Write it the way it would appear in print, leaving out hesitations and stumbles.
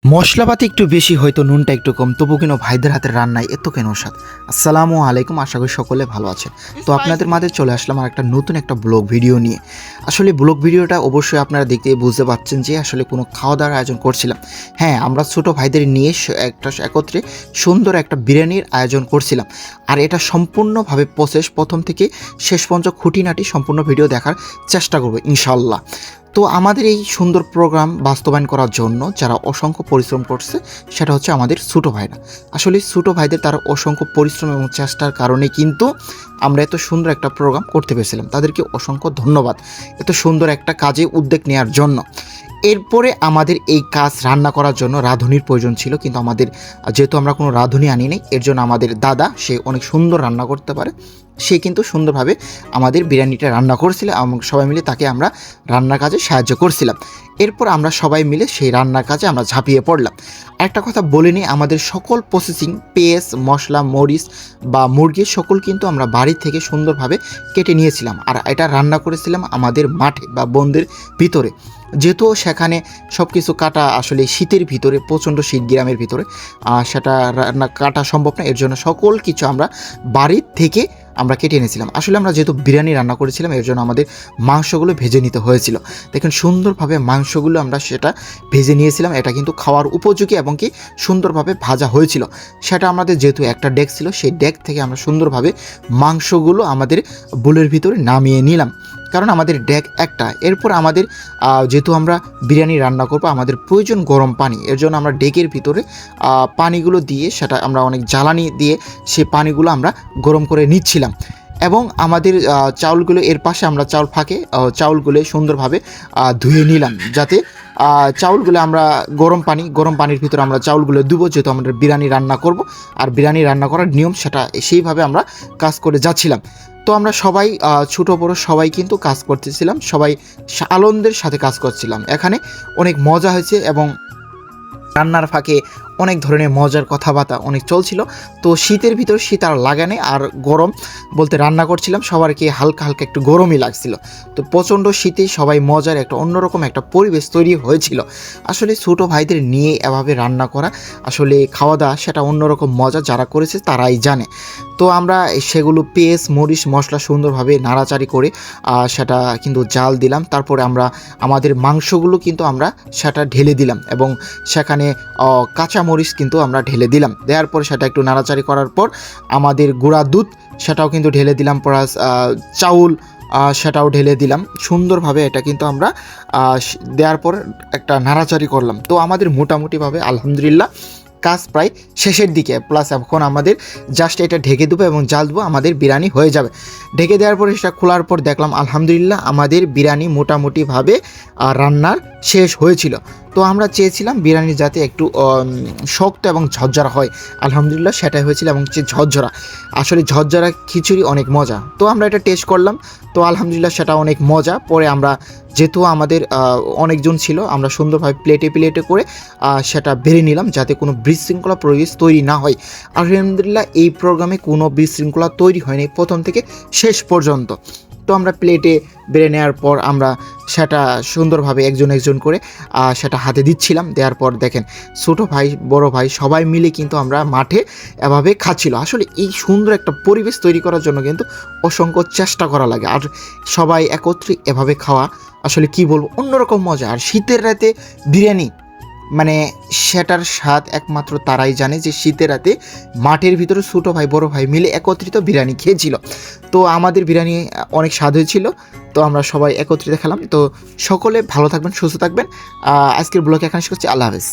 মশলাপাতি একটু বেশি হয়তো নুনটা একটু কম, তবু কেন ভাইদের হাতের রান্নায় এত কেন স্বাদ। আসসালামু আলাইকুম, আশা করি সকলে ভালো আছেন। তো আপনাদের মাঝে চলে আসলাম আর একটা নতুন একটা ব্লগ ভিডিও নিয়ে। আসলে ব্লগ ভিডিওটা অবশ্যই আপনারা দেখতে বুঝতে পারছেন যে আসলে কোনো খাওয়া দাওয়ার আয়োজন করছিলাম। হ্যাঁ, আমরা ছোট ভাইদের নিয়ে একটা একত্রে সুন্দর একটা বিরিয়ানির আয়োজন করছিলাম। আর এটা সম্পূর্ণভাবে প্রসেস প্রথম থেকে শেষ পর্যন্ত খুঁটিনাটি সম্পূর্ণ ভিডিও দেখার চেষ্টা করবো ইনশাল্লাহ। তো আমাদের এই সুন্দর প্রোগ্রাম বাস্তবায়ন করার জন্য যারা অসংখ্য পরিশ্রম করছে সেটা হচ্ছে আমাদের ছোটো ভাইরা। আসলে ছোটো ভাইদের তার অসংখ্য পরিশ্রম এবং চেষ্টার কারণে কিন্তু আমরা এত সুন্দর একটা প্রোগ্রাম করতে পেরেছিলাম। তাদেরকে অসংখ্য ধন্যবাদ এত সুন্দর একটা কাজে উদ্যোগ নেওয়ার জন্য। এরপরে আমাদের এই কাজ রান্না করার জন্য রাঁধুনির প্রয়োজন ছিল, কিন্তু আমাদের যেহেতু আমরা কোনো রাঁধুনি আনি নাই, এর জন্য আমাদের দাদা, সে অনেক সুন্দর রান্না করতে পারে, সে কিন্তু সুন্দরভাবে আমাদের বিরিয়ানিটা রান্না করছিল এবং সবাই মিলে তাকে আমরা রান্নার কাজে সাহায্য করছিলাম। এরপর আমরা সবাই মিলে সেই রান্নার কাজে আমরা ঝাঁপিয়ে পড়লাম। একটা কথা বলে নিই, আমাদের সকল প্রসেসিং পেঁয়াজ, মশলা, মরিচ বা মুরগির সকল কিন্তু আমরা বাড়ি থেকে সুন্দরভাবে কেটে নিয়েছিলাম। আর এটা রান্না করেছিলাম আমাদের মাঠে বা বন্দের ভিতরে, যেহেতু সেখানে সব কিছু কাটা আসলে শীতের ভিতরে, প্রচণ্ড শীত গ্রামের ভিতরে সেটা রান্না কাটা সম্ভব না, এর জন্য সকল কিছু আমরা বাড়ির থেকে আমরা কেটে এনেছিলাম। আসলে আমরা যেহেতু বিরিয়ানি রান্না করেছিলাম, এর জন্য আমাদের মাংসগুলো ভেজে নিতে হয়েছিল। দেখুন সুন্দরভাবে মাংসগুলো আমরা সেটা ভেজে নিয়েছিলাম। এটা কিন্তু খাওয়ার উপযোগী এবং কি সুন্দরভাবে ভাজা হয়েছিল। সেটা আমাদের যেহেতু একটা ডেক ছিল, সেই ডেক থেকে আমরা সুন্দরভাবে মাংসগুলো আমাদের বুলের ভিতরে নামিয়ে নিলাম, কারণ আমাদের ডেক একটা। এরপর আমাদের যেহেতু আমরা বিরিয়ানি রান্না করবো, আমাদের প্রয়োজন গরম পানি। এর জন্য আমরা ডেকের ভিতরে পানিগুলো দিয়ে, সেটা আমরা অনেক জ্বালানি দিয়ে সেই পানিগুলো আমরা গরম করে নিচ্ছিলাম। এবং আমাদের চাউলগুলো এর পাশে আমরা চাউল ফাঁকে চাউলগুলো সুন্দরভাবে ধুয়ে নিলাম, যাতে চাউলগুলো আমরা গরম পানির ভিতরে আমরা চাউলগুলো দেবো, যেহেতু আমরা বিরিয়ানি রান্না করব। আর বিরিয়ানি রান্না করার নিয়ম সেটা সেইভাবে আমরা কাজ করে যাচ্ছিলাম। তো আমরা সবাই ছোটো বড়ো সবাই কিন্তু কাজ করতেছিলাম, সবাই আনন্দের সাথে কাজ করছিলাম। এখানে অনেক মজা হয়েছে এবং রান্নার ফাঁকে অনেক ধরনের মজার কথাবার্তা অনেক চলছিল। তো শীতের ভিতর শীত আর লাগে না, আর গরম বলতে রান্না করছিলাম সবারকে হালকা হালকা একটু গরমই লাগছিল। তো প্রচণ্ড শীতে সবাই মজার একটা অন্যরকম একটা পরিবেশ তৈরি হয়েছিল। আসলে ছোটো ভাইদের নিয়ে এভাবে রান্না করা, আসলে খাওয়া দাওয়া সেটা অন্যরকম মজা, যারা করেছে তারাই জানে। তো আমরা সেগুলো পেঁয়াজ, মরিচ, মশলা সুন্দরভাবে নাড়াচাড়ি করে সেটা কিন্তু জাল দিলাম। তারপরে আমরা আমাদের মাংসগুলো কিন্তু আমরা সেটা ঢেলে দিলাম এবং সেখানে কাঁচা মরিচ কিন্তু আমরা ঢেলে দিলাম। দেওয়ার পর সেটা একটু নাড়াচাড়ি করার পর আমাদের গুঁড়া দুধ সেটাও কিন্তু ঢেলে দিলাম, প্লাস চাউল সেটাও ঢেলে দিলাম সুন্দরভাবে। এটা কিন্তু আমরা দেওয়ার পর একটা নাড়াচাড়ি করলাম। তো আমাদের মোটামুটিভাবে আলহামদুলিল্লাহ কাজ প্রায় শেষের দিকে। প্লাস এখন আমাদের জাস্ট এটা ঢেকে দেবো এবং জাল দেবো, আমাদের বিরিয়ানি হয়ে যাবে। ঢেকে দেওয়ার পরে সেটা খোলার পর দেখলাম আলহামদুলিল্লাহ আমাদের বিরিয়ানি মোটামুটিভাবে রান্নার শেষ হয়েছিল। তো আমরা চেয়েছিলাম বিরিয়ানি যাতে একটু শক্ত এবং ঝরঝরা হয়, আলহামদুলিল্লাহ সেটাই হয়েছিল। এবং যে ঝরঝরা, আসলে ঝরঝরা খিচুড়ি অনেক মজা। তো আমরা এটা টেস্ট করলাম, তো আলহামদুলিল্লাহ সেটা অনেক মজা। পরে আমরা যেহেতু আমাদের অনেকজন ছিল, আমরা সুন্দরভাবে প্লেটে প্লেটে করে সেটা বেড়ে নিলাম, যাতে কোনো বিশৃঙ্খলা পরিবেশ তৈরি না হয়। আলহামদুলিল্লাহ এই প্রোগ্রামে কোনো বিশৃঙ্খলা তৈরি হয়নি প্রথম থেকে শেষ পর্যন্ত। তো আমরা প্লেটে বেড়ে নেওয়ার পর আমরা সেটা সুন্দরভাবে একজন একজন করে সেটা হাতে দিচ্ছিলাম। দেওয়ার পর দেখেন ছোটো ভাই, বড় ভাই সবাই মিলে কিন্তু আমরা মাঠে এভাবে খাচ্ছিল। আসলে এই সুন্দর একটা পরিবেশ তৈরি করার জন্য কিন্তু অসংখ্য চেষ্টা করা লাগে। আর সবাই একত্রে এভাবে খাওয়া আসলে কি বলবো, অন্যরকম মজা। আর শীতের রাতে বিরিয়ানি, মানে সেটার স্বাদ একমাত্র তারাই জানে যে শীতের রাতে মাঠের ভিতরে ছোটো ভাই বড় ভাই মিলে একত্রিত বিরিয়ানি খেয়েছিল। তো আমাদের বিরিয়ানি অনেক স্বাদ হয়েছিল। তো আমরা সবাই একত্রিত খেলাম। তো সকলে ভালো থাকবেন, সুস্থ থাকবেন। আজকের ব্লগে এখানে শেষ করছি। আল্লাহ হাফেজ।